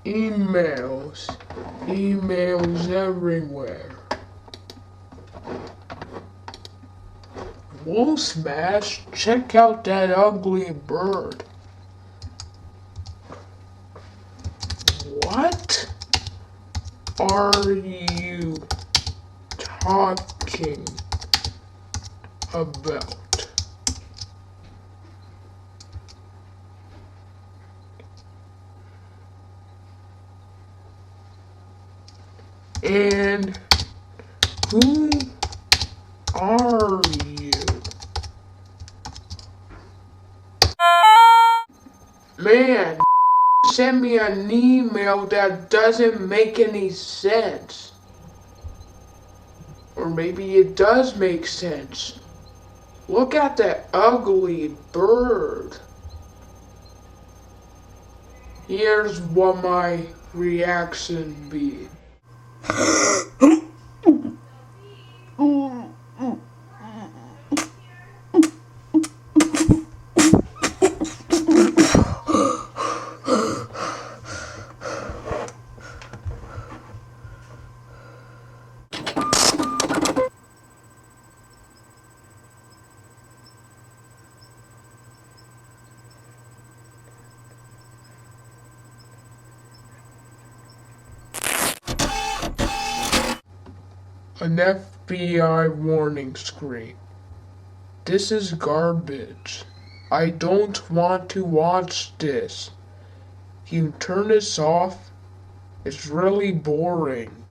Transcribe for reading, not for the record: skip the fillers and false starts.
Emails. Emails everywhere. Wolf Smash, check out that ugly bird. What are you talking about? And who are you? Man, send me an email that doesn't make any sense. Or maybe it does make sense. Look at that ugly bird. Here's what my reaction be. An FBI warning screen. This is garbage. I don't want to watch this. Can you turn this off? It's really boring.